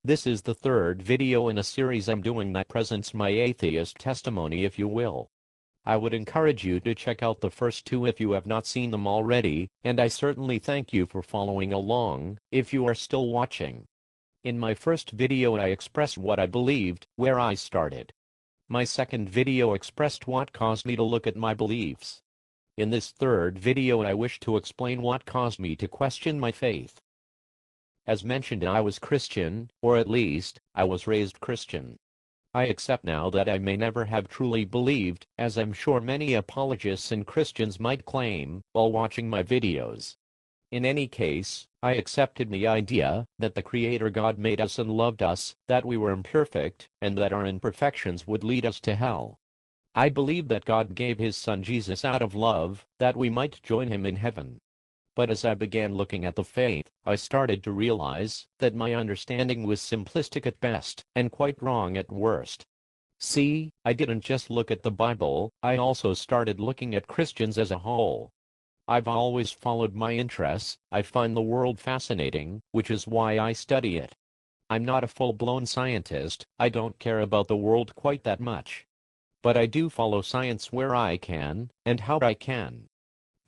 This is the third video in a series I'm doing that presents my atheist testimony, if you will. I would encourage you to check out the first two if you have not seen them already, and I certainly thank you for following along, if you are still watching. In my first video I expressed what I believed, where I started. My second video expressed what caused me to look at my beliefs. In this third video I wish to explain what caused me to question my faith. As mentioned, I was Christian, or at least, I was raised Christian. I accept now that I may never have truly believed, as I'm sure many apologists and Christians might claim, while watching my videos. In any case, I accepted the idea that the Creator God made us and loved us, that we were imperfect, and that our imperfections would lead us to hell. I believe that God gave His Son Jesus out of love, that we might join Him in heaven. But as I began looking at the faith, I started to realize that my understanding was simplistic at best, and quite wrong at worst. See, I didn't just look at the Bible, I also started looking at Christians as a whole. I've always followed my interests, I find the world fascinating, which is why I study it. I'm not a full-blown scientist, I don't care about the world quite that much. But I do follow science where I can, and how I can.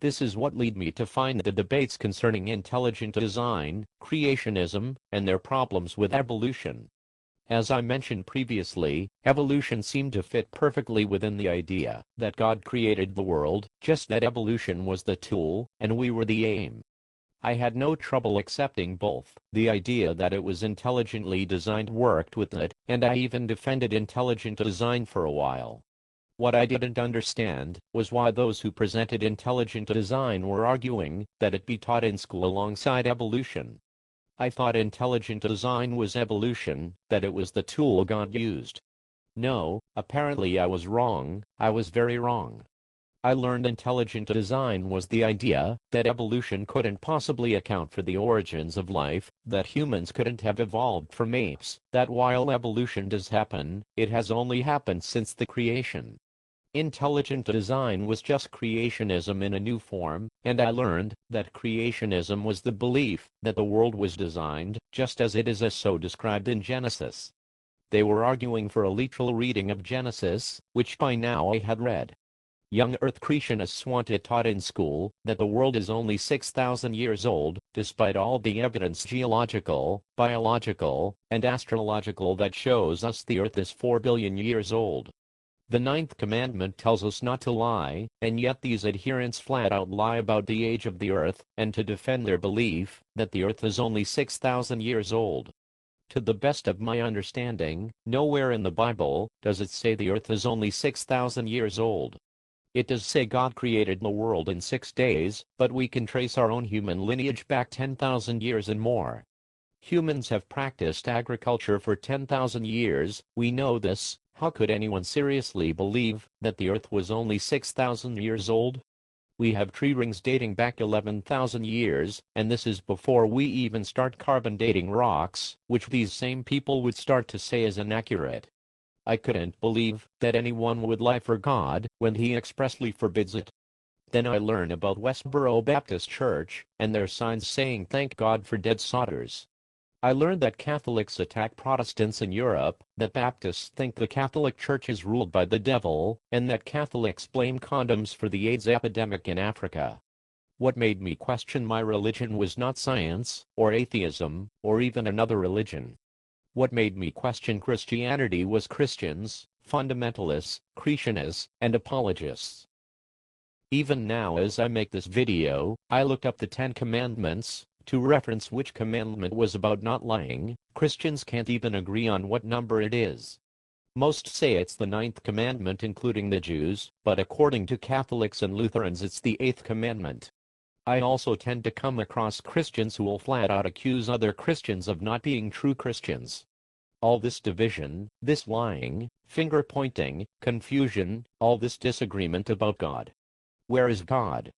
This is what led me to find the debates concerning intelligent design, creationism, and their problems with evolution. As I mentioned previously, evolution seemed to fit perfectly within the idea that God created the world, just that evolution was the tool, and we were the aim. I had no trouble accepting both. The idea that it was intelligently designed worked with it, and I even defended intelligent design for a while. What I didn't understand was why those who presented intelligent design were arguing that it be taught in school alongside evolution. I thought intelligent design was evolution, that it was the tool God used. No, apparently I was wrong, I was very wrong. I learned intelligent design was the idea that evolution couldn't possibly account for the origins of life, that humans couldn't have evolved from apes, that while evolution does happen, it has only happened since the creation. Intelligent design was just creationism in a new form, and I learned that creationism was the belief that the world was designed, just as it is as so described in Genesis. They were arguing for a literal reading of Genesis, which by now I had read. Young Earth creationists want it taught in school that the world is only 6,000 years old, despite all the evidence geological, biological, and astrological that shows us the Earth is 4 billion years old. The ninth commandment tells us not to lie, and yet these adherents flat out lie about the age of the Earth, and to defend their belief that the Earth is only 6,000 years old. To the best of my understanding, nowhere in the Bible does it say the Earth is only 6,000 years old. It does say God created the world in 6 days, but we can trace our own human lineage back 10,000 years and more. Humans have practiced agriculture for 10,000 years, we know this. How could anyone seriously believe that the Earth was only 6,000 years old? We have tree rings dating back 11,000 years, and this is before we even start carbon dating rocks, which these same people would start to say is inaccurate. I couldn't believe that anyone would lie for God when He expressly forbids it. Then I learned about Westboro Baptist Church, and their signs saying "Thank God for dead sodders." I learned that Catholics attack Protestants in Europe, that Baptists think the Catholic Church is ruled by the devil, and that Catholics blame condoms for the AIDS epidemic in Africa. What made me question my religion was not science, or atheism, or even another religion. What made me question Christianity was Christians, fundamentalists, creationists, and apologists. Even now as I make this video, I looked up the 10 Commandments, to reference which commandment was about not lying. Christians can't even agree on what number it is. Most say it's the 9th commandment including the Jews, but according to Catholics and Lutherans it's the 8th commandment. I also tend to come across Christians who will flat out accuse other Christians of not being true Christians. All this division, this lying, finger-pointing, confusion, all this disagreement about God. Where is God?